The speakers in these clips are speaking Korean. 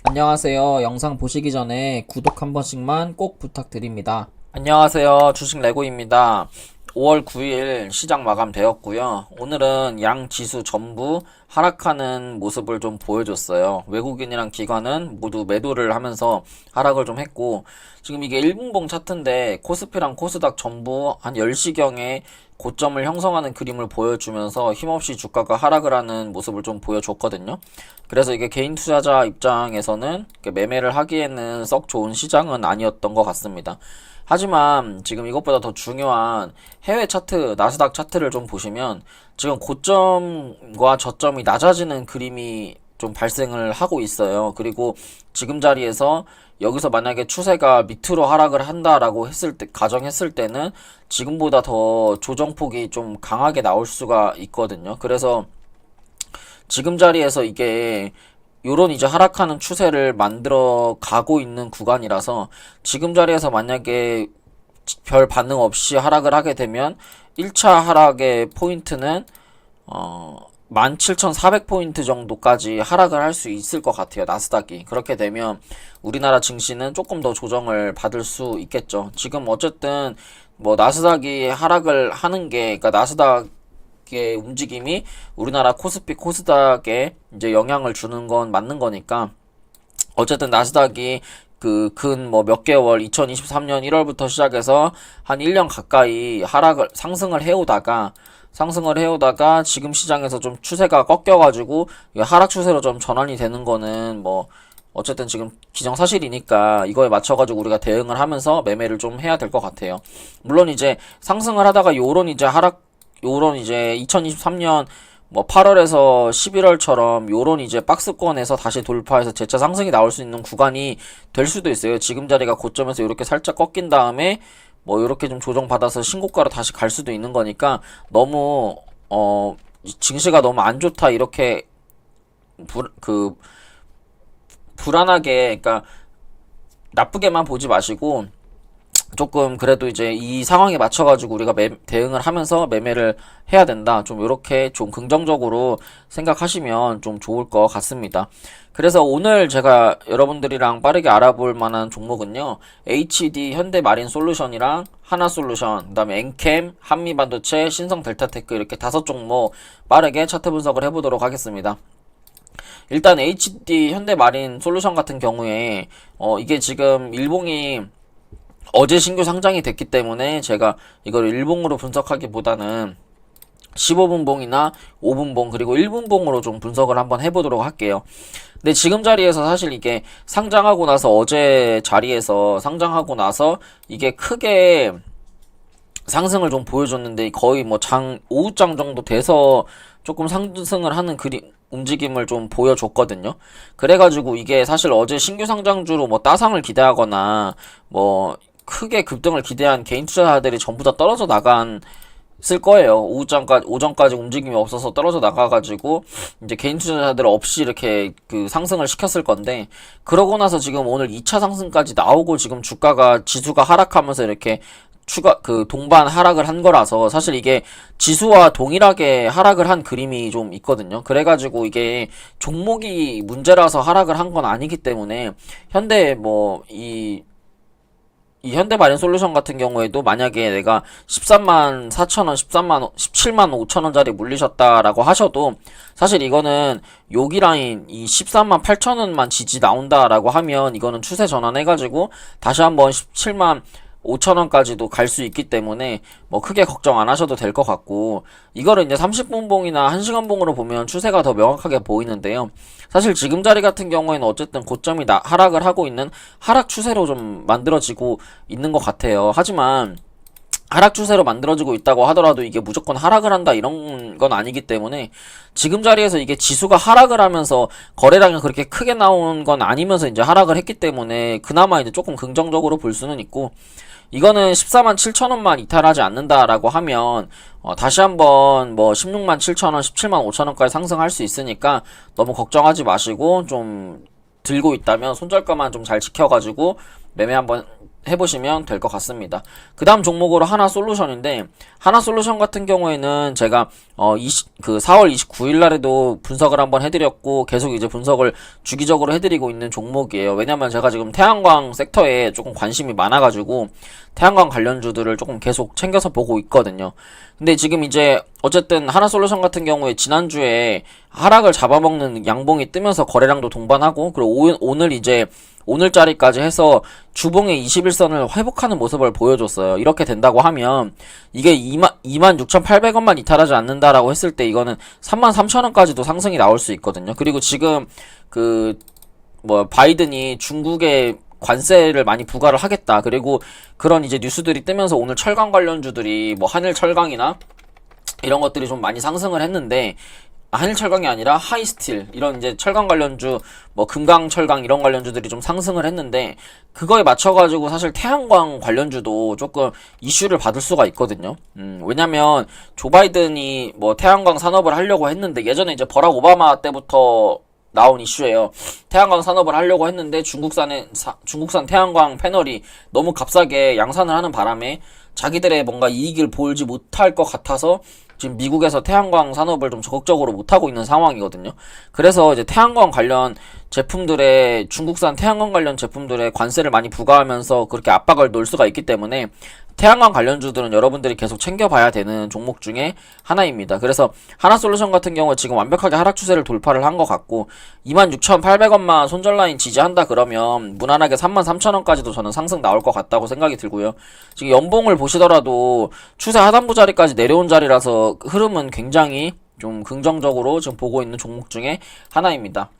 안녕하세요. 영상 보시기 전에 구독 한 번씩만 꼭 부탁드립니다. 안녕하세요. 주식 레고입니다. 5월 9일 시장 마감되었고요. 오늘은 양 지수 전부 하락하는 모습을 좀 보여줬어요. 외국인이랑 기관은 모두 매도를 하면서 하락을 좀 했고, 지금 이게 1분봉 차트인데 코스피랑 코스닥 전부 한 10시경에 고점을 형성하는 그림을 보여주면서 힘없이 주가가 하락을 하는 모습을 좀 보여줬거든요. 그래서 이게 개인 투자자 입장에서는 매매를 하기에는 썩 좋은 시장은 아니었던 것 같습니다. 하지만 지금 이것보다 더 중요한 해외 차트, 나스닥 차트를 좀 보시면 지금 고점과 저점이 낮아지는 그림이 좀 발생을 하고 있어요. 그리고 지금 자리에서 여기서 만약에 추세가 밑으로 하락을 한다라고 가정했을 때는 지금보다 더 조정폭이 좀 강하게 나올 수가 있거든요. 그래서 지금 자리에서 이게 요런 이제 하락하는 추세를 만들어 가고 있는 구간이라서 지금 자리에서 만약에 별 반응 없이 하락을 하게 되면 1차 하락의 포인트는 17,400포인트 정도까지 하락을 할 수 있을 것 같아요. 나스닥이. 그렇게 되면 우리나라 증시는 조금 더 조정을 받을 수 있겠죠. 지금 어쨌든 뭐 나스닥이 하락을 하는 게, 그러니까 나스닥의 움직임이 우리나라 코스피, 코스닥에 이제 영향을 주는 건 맞는 거니까 어쨌든 나스닥이 근 뭐 몇 개월 2023년 1월부터 시작해서 한 1년 가까이 상승을 해오다가 지금 시장에서 좀 추세가 꺾여가지고 하락 추세로 좀 전환이 되는 거는 뭐 어쨌든 지금 기정사실이니까 이거에 맞춰가지고 우리가 대응을 하면서 매매를 좀 해야 될 것 같아요. 물론 이제 상승을 하다가 요런 이제 2023년 뭐 8월에서 11월처럼 요런 이제 박스권에서 다시 돌파해서 재차 상승이 나올 수 있는 구간이 될 수도 있어요. 지금 자리가 고점에서 이렇게 살짝 꺾인 다음에 뭐 이렇게 좀 조정받아서 신고가로 다시 갈 수도 있는 거니까 너무 증시가 너무 안 좋다 이렇게 불안하게, 그러니까 나쁘게만 보지 마시고 조금 그래도 이제 이 상황에 맞춰가지고 우리가 대응을 하면서 매매를 해야 된다. 좀 이렇게 좀 긍정적으로 생각하시면 좀 좋을 것 같습니다. 그래서 오늘 제가 여러분들이랑 빠르게 알아볼 만한 종목은요. HD 현대마린솔루션이랑 하나솔루션, 그 다음에 엔캠, 한미반도체, 신성델타테크 이렇게 5종목 빠르게 차트 분석을 해보도록 하겠습니다. 일단 HD 현대마린솔루션 같은 경우에 이게 지금 일봉이 어제 신규 상장이 됐기 때문에 제가 이걸 일봉으로 분석하기보다는 15분봉이나 5분봉 그리고 1분봉으로 좀 분석을 한번 해보도록 할게요. 근데 지금 자리에서 사실 이게 상장하고 나서 어제 자리에서 상장하고 나서 이게 크게 상승을 좀 보여줬는데 거의 뭐 오후장 정도 돼서 조금 상승을 하는 움직임을 좀 보여줬거든요. 그래가지고 이게 사실 어제 신규 상장주로 뭐 따상을 기대하거나 뭐 크게 급등을 기대한 개인 투자자들이 전부 다 떨어져 나갔을 거예요. 오전까지 움직임이 없어서 떨어져 나가가지고 이제 개인 투자자들 없이 이렇게 상승을 시켰을 건데, 그러고 나서 지금 오늘 2차 상승까지 나오고 지금 지수가 하락하면서 이렇게 동반 하락을 한 거라서 사실 이게 지수와 동일하게 하락을 한 그림이 좀 있거든요. 그래가지고 이게 종목이 문제라서 하락을 한 건 아니기 때문에 이 현대마린솔루션 같은 경우에도 만약에 내가 13만 4천원, 17만 5천원짜리 물리셨다라고 하셔도 사실 이거는 여기 라인 이 13만 8천원만 지지 나온다라고 하면 이거는 추세 전환해가지고 다시 한번 17만 5천원까지도 갈 수 있기 때문에 뭐 크게 걱정 안 하셔도 될 것 같고, 이거를 이제 30분봉이나 1시간봉으로 보면 추세가 더 명확하게 보이는데요. 사실 지금 자리 같은 경우에는 어쨌든 고점이 하락을 하고 있는 하락 추세로 좀 만들어지고 있는 것 같아요. 하지만 하락 추세로 만들어지고 있다고 하더라도 이게 무조건 하락을 한다 이런 건 아니기 때문에 지금 자리에서 이게 지수가 하락을 하면서 거래량이 그렇게 크게 나온 건 아니면서 이제 하락을 했기 때문에 그나마 이제 조금 긍정적으로 볼 수는 있고, 이거는 14만 7천원만 이탈하지 않는다라고 하면 다시 한번 뭐 16만 7천원, 17만 5천원까지 상승할 수 있으니까 너무 걱정하지 마시고 좀 들고 있다면 손절가만 좀 잘 지켜가지고 매매 한번 해보시면 될 것 같습니다. 그 다음 종목으로 하나솔루션인데, 하나솔루션 같은 경우에는 제가 4월 29일 날에도 분석을 한번 해드렸고 계속 이제 분석을 주기적으로 해드리고 있는 종목이에요. 왜냐면 제가 지금 태양광 섹터에 조금 관심이 많아가지고 태양광 관련주들을 조금 계속 챙겨서 보고 있거든요. 근데 지금 이제 어쨌든 하나솔루션 같은 경우에 지난주에 하락을 잡아먹는 양봉이 뜨면서 거래량도 동반하고, 그리고 오늘 이제 오늘자리까지 해서 주봉의 21선을 회복하는 모습을 보여줬어요. 이렇게 된다고 하면 이게 26,800원만 이탈하지 않는다라고 했을 때 이거는 33,000원까지도 상승이 나올 수 있거든요. 그리고 지금 바이든이 중국에 관세를 많이 부과를 하겠다. 그리고 그런 이제 뉴스들이 뜨면서 오늘 철강 관련주들이 뭐 한일철강이나 이런 것들이 좀 많이 상승을 했는데, 한일철강이 아니라 하이스틸 이런 이제 철강 관련주, 뭐 금강철강 이런 관련주들이 좀 상승을 했는데, 그거에 맞춰가지고 사실 태양광 관련주도 조금 이슈를 받을 수가 있거든요. 왜냐면 조 바이든이 뭐 태양광 산업을 하려고 했는데, 예전에 이제 버락 오바마 때부터 나온 이슈예요. 태양광 산업을 하려고 했는데 중국산 태양광 패널이 너무 값싸게 양산을 하는 바람에 자기들의 뭔가 이익을 보지 못할 것 같아서 지금 미국에서 태양광 산업을 좀 적극적으로 못하고 있는 상황이거든요. 그래서 이제 태양광 관련 제품들의, 중국산 태양광 관련 제품들의 관세를 많이 부과하면서 그렇게 압박을 놓을 수가 있기 때문에 태양광 관련주들은 여러분들이 계속 챙겨봐야 되는 종목 중에 하나입니다. 그래서 하나솔루션 같은 경우에 지금 완벽하게 하락 추세를 돌파를 한 것 같고, 26,800원만 손절라인 지지한다 그러면 무난하게 33,000원까지도 저는 상승 나올 것 같다고 생각이 들고요. 지금 연봉을 보시더라도 추세 하단부 자리까지 내려온 자리라서 흐름은 굉장히 좀 긍정적으로 지금 보고 있는 종목 중에 하나입니다.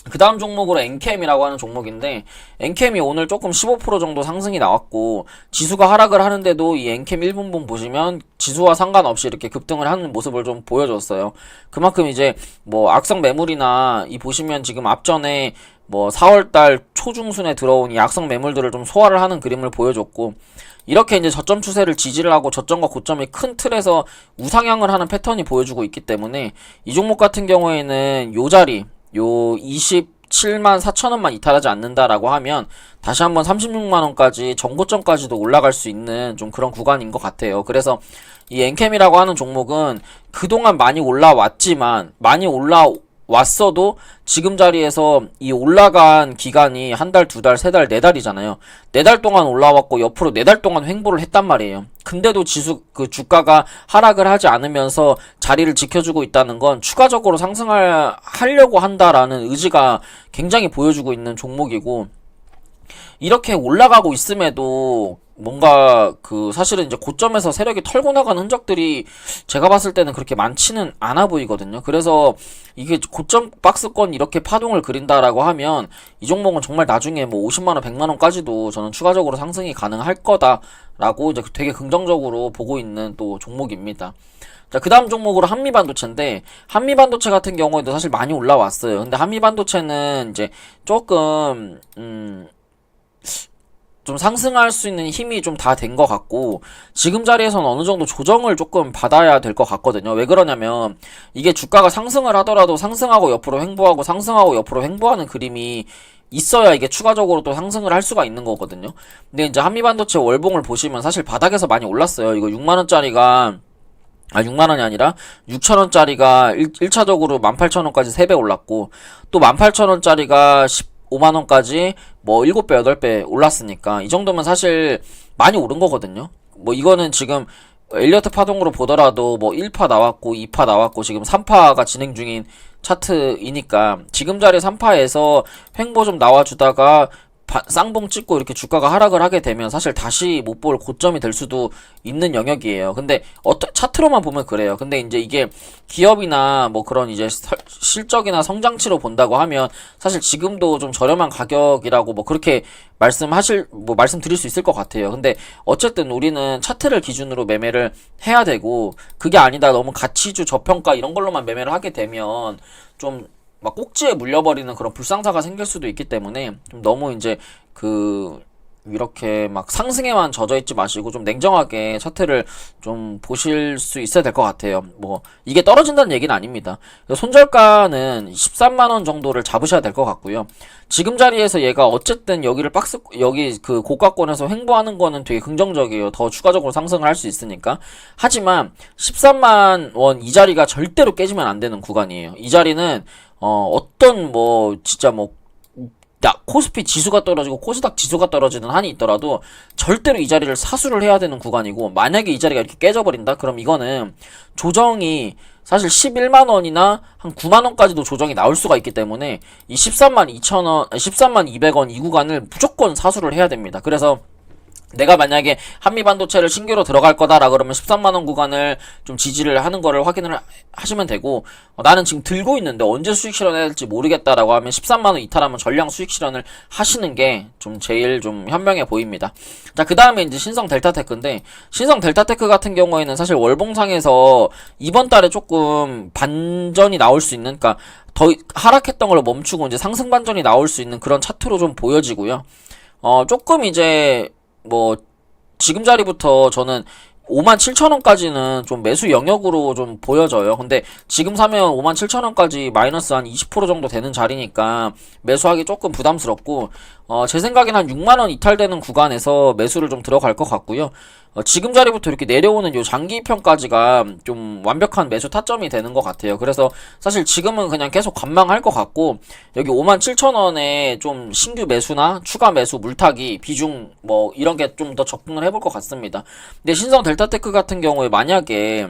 그 다음 종목으로 엔캠이라고 하는 종목인데, 엔캠이 오늘 조금 15% 정도 상승이 나왔고, 지수가 하락을 하는데도 이 엔캠 1분봉 보시면 지수와 상관없이 이렇게 급등을 하는 모습을 좀 보여줬어요. 그만큼 이제 뭐 악성 매물이나 이 보시면 지금 앞전에 뭐 4월달 초중순에 들어온 이 악성 매물들을 좀 소화를 하는 그림을 보여줬고, 이렇게 이제 저점 추세를 지지를 하고 저점과 고점이 큰 틀에서 우상향을 하는 패턴이 보여주고 있기 때문에 이 종목 같은 경우에는 요 자리, 요 27만 4천원만 이탈하지 않는다라고 하면 다시 한번 36만원까지 전고점까지도 올라갈 수 있는 좀 그런 구간인 것 같아요. 그래서 이 엔캠이라고 하는 종목은 그동안 많이 올라왔지만, 많이 올라왔어도 지금 자리에서 이 올라간 기간이 한 달, 두 달, 세 달, 네 달이잖아요. 네 달 동안 올라왔고 옆으로 네 달 동안 횡보를 했단 말이에요. 근데도 주가가 하락을 하지 않으면서 자리를 지켜주고 있다는 건 추가적으로 하려고 한다라는 의지가 굉장히 보여주고 있는 종목이고, 이렇게 올라가고 있음에도 뭔가 사실은 이제 고점에서 세력이 털고 나간 흔적들이 제가 봤을 때는 그렇게 많지는 않아 보이거든요. 그래서 이게 고점 박스권 이렇게 파동을 그린다라고 하면 이 종목은 정말 나중에 뭐 50만원, 100만원까지도 저는 추가적으로 상승이 가능할 거다라고 이제 되게 긍정적으로 보고 있는 또 종목입니다. 자, 그 다음 종목으로 한미반도체인데, 한미반도체 같은 경우에도 사실 많이 올라왔어요. 근데 한미반도체는 이제 조금 좀 상승할 수 있는 힘이 좀 다 된 것 같고, 지금 자리에서는 어느 정도 조정을 조금 받아야 될 것 같거든요. 왜 그러냐면 이게 주가가 상승을 하더라도 상승하고 옆으로 횡보하고 상승하고 옆으로 횡보하는 그림이 있어야 이게 추가적으로 또 상승을 할 수가 있는 거거든요. 근데 이제 한미반도체 월봉을 보시면 사실 바닥에서 많이 올랐어요. 이거 6만원짜리가 6만원이 아니라 6천원짜리가 1차적으로 18,000원까지 3배 올랐고, 또 18,000원짜리가 15만원까지 뭐 7배, 8배 올랐으니까 이 정도면 사실 많이 오른 거거든요. 뭐 이거는 지금 엘리어트 파동으로 보더라도 뭐 1파 나왔고 2파 나왔고 지금 3파가 진행 중인 차트이니까, 지금 자리 3파에서 횡보 좀 나와주다가 쌍봉 찍고 이렇게 주가가 하락을 하게 되면 사실 다시 못 볼 고점이 될 수도 있는 영역이에요. 근데 차트로만 보면 그래요. 근데 이제 이게 기업이나 뭐 그런 이제 실적이나 성장치로 본다고 하면 사실 지금도 좀 저렴한 가격이라고 뭐 그렇게 말씀드릴 수 있을 것 같아요. 근데 어쨌든 우리는 차트를 기준으로 매매를 해야 되고, 그게 아니다 너무 가치주 저평가 이런 걸로만 매매를 하게 되면 좀 막 꼭지에 물려버리는 그런 불상사가 생길 수도 있기 때문에 좀 너무 이제 이렇게 막 상승에만 젖어 있지 마시고 좀 냉정하게 차트를 좀 보실 수 있어야 될 것 같아요. 뭐 이게 떨어진다는 얘기는 아닙니다. 손절가는 13만원 정도를 잡으셔야 될 것 같고요. 지금 자리에서 얘가 어쨌든 여기를 여기 그 고가권에서 횡보하는 거는 되게 긍정적이에요. 더 추가적으로 상승을 할 수 있으니까. 하지만 13만 원 이 자리가 절대로 깨지면 안 되는 구간이에요. 이 자리는 어떤 뭐 진짜 뭐 코스피 지수가 떨어지고 코스닥 지수가 떨어지는 한이 있더라도 절대로 이 자리를 사수를 해야 되는 구간이고, 만약에 이 자리가 이렇게 깨져버린다? 그럼 이거는 조정이 사실 11만 원이나 한 9만 원까지도 조정이 나올 수가 있기 때문에 이 13만 2천 원, 13만 200원 이 구간을 무조건 사수를 해야 됩니다. 그래서 내가 만약에 한미반도체를 신규로 들어갈 거다라 그러면 13만원 구간을 좀 지지를 하는 거를 확인을 하시면 되고, 나는 지금 들고 있는데 언제 수익 실현해야 될지 모르겠다라고 하면 13만원 이탈하면 전량 수익 실현을 하시는 게 좀 제일 좀 현명해 보입니다. 자, 그 다음에 이제 신성 델타테크인데, 신성 델타테크 같은 경우에는 사실 월봉상에서 이번 달에 조금 반전이 나올 수 있는, 그러니까 더 하락했던 걸 멈추고 이제 상승 반전이 나올 수 있는 그런 차트로 좀 보여지고요. 조금 이제 뭐 지금 자리부터 저는 57,000원까지는 좀 매수 영역으로 좀 보여져요. 근데 지금 사면 57,000원까지 마이너스 한 20% 정도 되는 자리니까 매수하기 조금 부담스럽고, 제 생각엔 한 6만원 이탈되는 구간에서 매수를 좀 들어갈 것 같고요. 지금 자리부터 이렇게 내려오는 요 장기 입형까지가 좀 완벽한 매수 타점이 되는 것 같아요. 그래서 사실 지금은 그냥 계속 관망할 것 같고, 여기 57,000원에 좀 신규 매수나 추가 매수 물타기 비중 뭐 이런 게 좀 더 접근을 해볼 것 같습니다. 근데 신성 델타테크 같은 경우에 만약에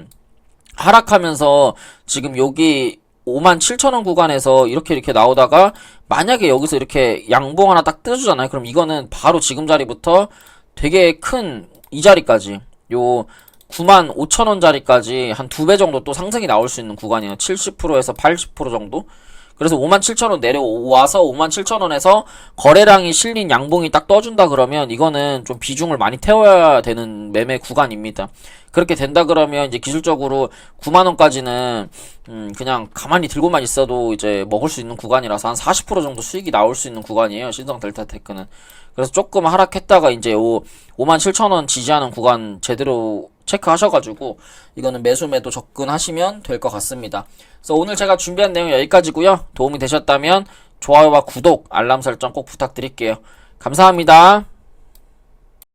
하락하면서 지금 여기 57,000원 구간에서 이렇게 나오다가 만약에 여기서 이렇게 양봉 하나 딱 뜨주잖아요. 그럼 이거는 바로 지금 자리부터 되게 큰 이 자리까지, 요 95,000원 자리까지 한 2배 정도 또 상승이 나올 수 있는 구간이에요. 70%에서 80% 정도. 그래서 57,000원 내려와서 57,000원에서 거래량이 실린 양봉이 딱 떠준다 그러면 이거는 좀 비중을 많이 태워야 되는 매매 구간입니다. 그렇게 된다 그러면 이제 기술적으로 9만원까지는 그냥 가만히 들고만 있어도 이제 먹을 수 있는 구간이라서 한 40% 정도 수익이 나올 수 있는 구간이에요, 신성 델타테크는. 그래서 조금 하락했다가 이제 57,000원 지지하는 구간 제대로 체크하셔가지고 이거는 매수 매도 접근하시면 될 것 같습니다. 그래서 오늘 제가 준비한 내용 여기까지고요. 도움이 되셨다면 좋아요와 구독, 알람 설정 꼭 부탁드릴게요. 감사합니다.